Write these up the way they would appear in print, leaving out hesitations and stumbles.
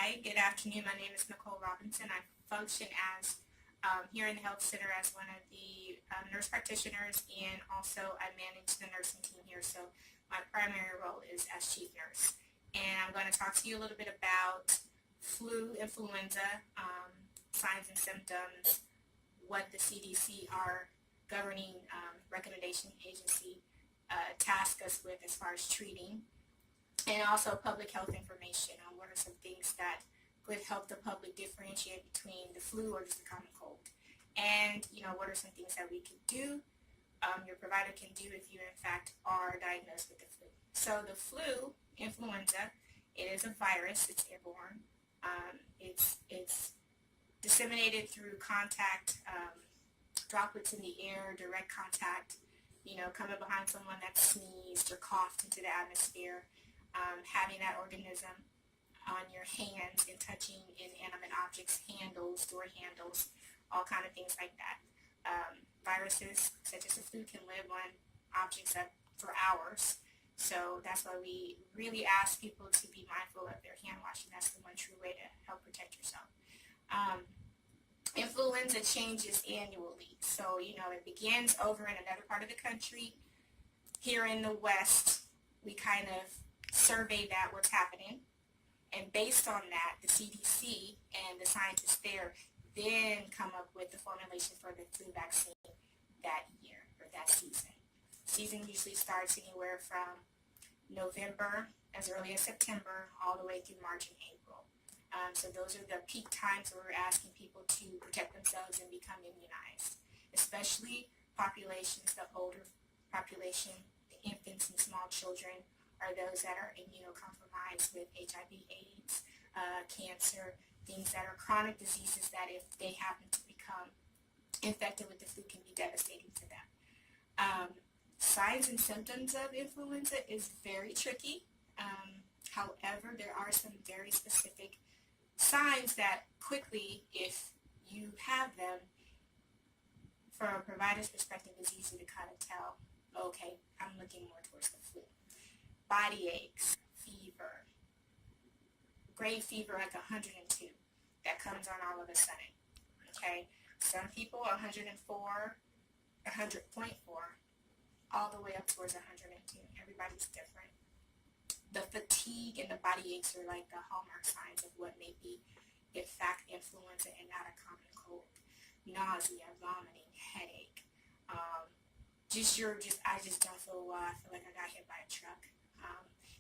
Hi, good afternoon. My name is Nicole Robinson. I function as here in the health center as one of the nurse practitioners, and also I manage the nursing team here. So my primary role is as chief nurse. And I'm going to talk to you a little bit about flu, influenza, signs and symptoms, what the CDC, our governing recommendation agency, task us with as far as treating, and also public health information on what are some things that would help the public differentiate between the flu or just the common cold. And, what are some things that we can do, your provider can do if you in fact are diagnosed with the flu. So the flu, influenza, it is a virus, it's airborne. It's disseminated through contact, droplets in the air, direct contact, coming behind someone that sneezed or coughed into the atmosphere. Having that organism on your hands and touching inanimate objects, handles, door handles, all kind of things like that. Viruses such as the flu can live on objects up for hours. So that's why we really ask people to be mindful of their hand washing. That's the one true way to help protect yourself. Influenza changes annually. So, it begins over in another part of the country. Here in the West, we kind of survey that what's happening, and based on that, the CDC and the scientists there then come up with the formulation for the flu vaccine that year or that season. Season usually starts anywhere from November, as early as September, all the way through March and April. So those are the peak times where we're asking people to protect themselves and become immunized, especially populations, the older population, the infants and small children, are those that are immunocompromised with HIV, AIDS, cancer, things that are chronic diseases that if they happen to become infected with the flu can be devastating to them. Signs and symptoms of influenza is very tricky. However, there are some very specific signs that quickly, if you have them, from a provider's perspective, it's easy to kind of tell, okay, I'm looking more towards the flu. Body aches, fever, grade fever like 102 that comes on all of a sudden. Okay, some people 104, 100.4, all the way up towards 102. Everybody's different. The fatigue and the body aches are like the hallmark signs of what may be, in fact, influenza and not a common cold. Nausea, vomiting, headache. I just don't feel well. I feel like I got hit by a truck.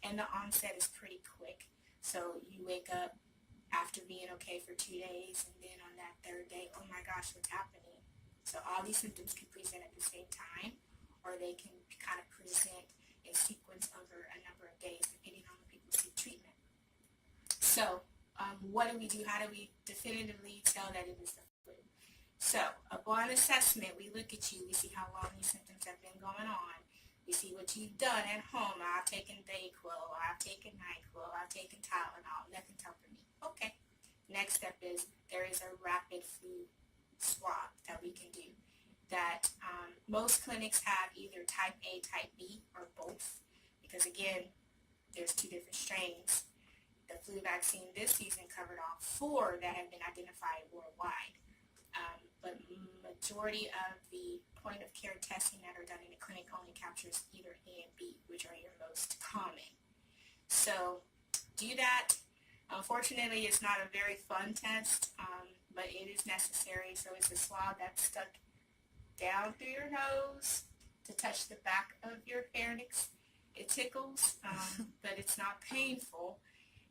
And the onset is pretty quick. So you wake up after being okay for 2 days, and then on that third day, oh my gosh, what's happening? So all these symptoms can present at the same time, or they can kind of present in sequence over a number of days, depending on when people seek treatment. So what do we do? How do we definitively tell that it is the flu? So upon assessment, we look at you, we see how long these symptoms have been going on. We see what you've done at home. I've taken Dayquil, I've taken NyQuil, I've taken Tylenol, nothing's helping me. Okay. Next step is there is a rapid flu swab that we can do that most clinics have either type A, type B, or both, because again, there's 2 different strains. The flu vaccine this season covered all 4 that have been identified worldwide. But majority of the point of care testing that are done in the clinic only captures either A and B, which are your most common. So do that. Unfortunately, it's not a very fun test, but it is necessary. So it's a swab that's stuck down through your nose to touch the back of your pharynx. It tickles, but it's not painful.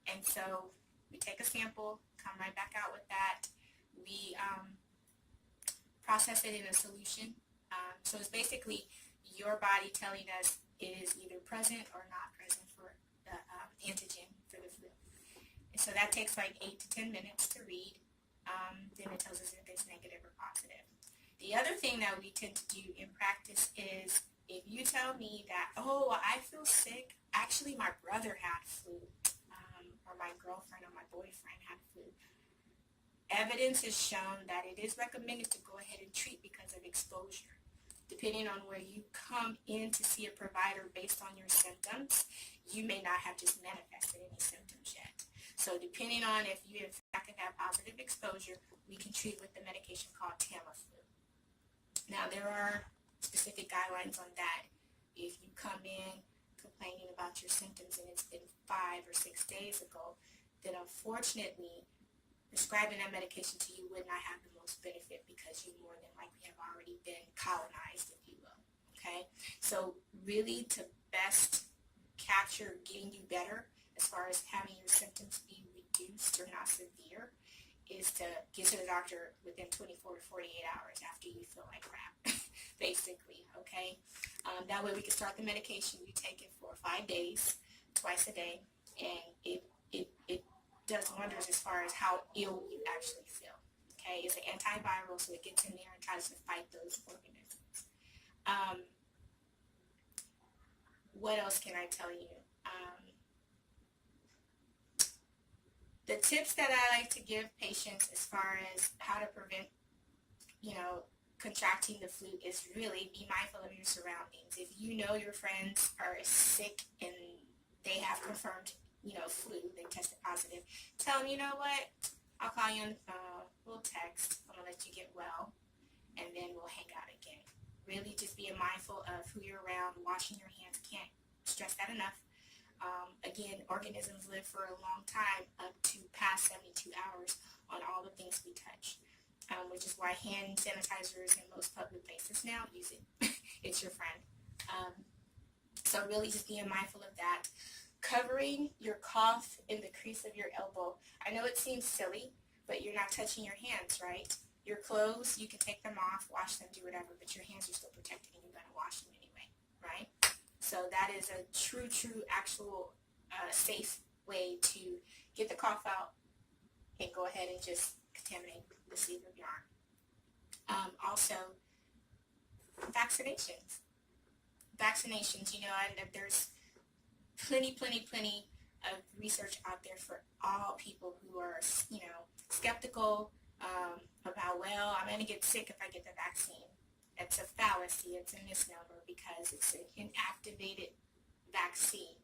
And so we take a sample, come right back out with that. We process it in a solution. So it's basically your body telling us it is either present or not present for the antigen for the flu. And so that takes like 8 to 10 minutes to read. Then it tells us if it's negative or positive. The other thing that we tend to do in practice is if you tell me that, oh, I feel sick, actually my brother had flu, or my girlfriend or my boyfriend had flu. Evidence has shown that it is recommended to go ahead and treat because of exposure. Depending on where you come in to see a provider based on your symptoms, you may not have just manifested any symptoms yet. So depending on if you in fact have positive exposure, we can treat with the medication called Tamiflu. Now there are specific guidelines on that. If you come in complaining about your symptoms and it's been 5 or 6 days ago, then unfortunately prescribing that medication to you would not have the most benefit because you more than likely have already been colonized, if you will. Okay, so really to best capture getting you better as far as having your symptoms be reduced or not severe is to get to the doctor within 24 to 48 hours after you feel like crap, basically, okay? That way we can start the medication. You take it for 5 days, twice a day, and it does wonders as far as how ill you actually feel, okay? It's an antiviral, so it gets in there and tries to fight those organisms. What else can I tell you? The tips that I like to give patients as far as how to prevent, contracting the flu is really be mindful of your surroundings. If you know your friends are sick and they have confirmed, flu, they tested positive, tell them, you know what, I'll call you on the phone, we'll text, I'm going to let you get well, and then we'll hang out again. Really just being mindful of who you're around, washing your hands, can't stress that enough. Again, organisms live for a long time, up to past 72 hours on all the things we touch, which is why hand sanitizers in most public places now use it. It's your friend. So really just being mindful of that. Covering your cough in the crease of your elbow. I know it seems silly, but you're not touching your hands, right? Your clothes, you can take them off, wash them, do whatever, but your hands are still protected and you're going to wash them anyway, right? So that is a true, actual, safe way to get the cough out and go ahead and just contaminate the sleeve of your arm. Also, vaccinations. Vaccinations, there's plenty of research out there for all people who are, skeptical about, well, I'm going to get sick if I get the vaccine. It's a fallacy. It's a misnomer because it's an inactivated vaccine.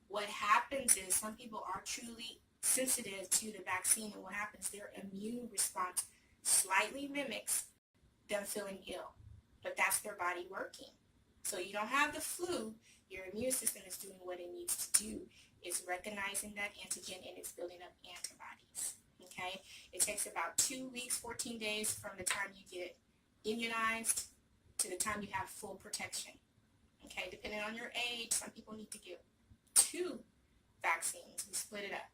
What happens is some people are truly sensitive to the vaccine, and what happens, their immune response slightly mimics them feeling ill, but that's their body working. So you don't have the flu. Your immune system is doing what it needs to do. It's recognizing that antigen and it's building up antibodies. Okay? It takes about 2 weeks, 14 days from the time you get immunized to the time you have full protection. Okay, depending on your age, some people need to get 2 vaccines. We split it up.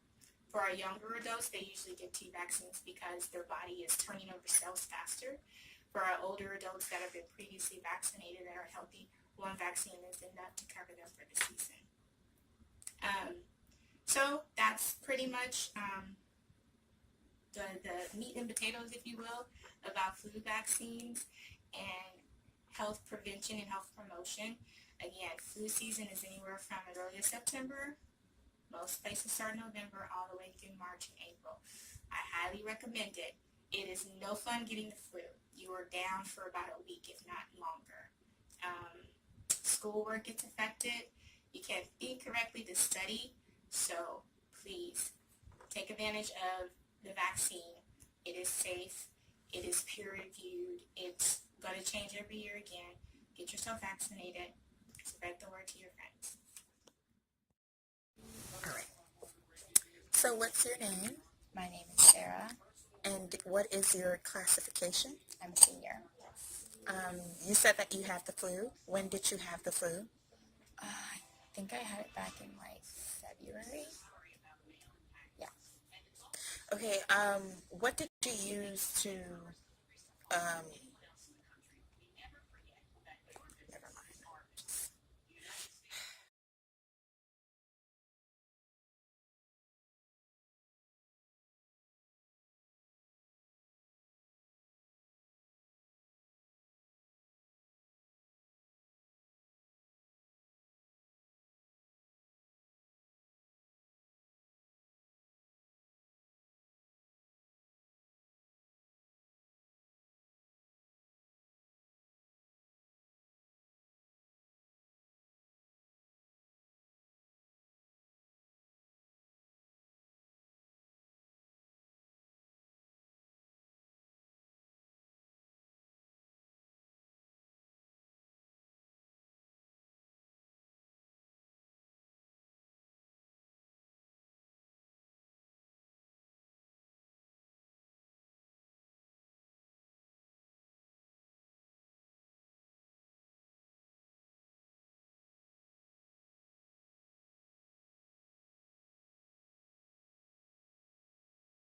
For our younger adults, they usually get 2 vaccines because their body is turning over cells faster. For our older adults that have been previously vaccinated that are healthy, 1 vaccine is enough to cover them for the season. So that's pretty much the meat and potatoes, if you will, about flu vaccines and health prevention and health promotion. Again, flu season is anywhere from as early as September. Most places start November all the way through March and April. I highly recommend it. It is no fun getting the flu. You are down for about a week, if not longer. Schoolwork gets affected. You can't think correctly to study. So please take advantage of the vaccine. It is safe. It is peer-reviewed. It's going to change every year again. Get yourself vaccinated. Spread the word to your friends. All right. So what's your name? My name is Sarah. And what is your classification? I'm a senior. You said that you have the flu. When did you have the flu? I think I had it back in like February. Yeah. Okay, what did you use to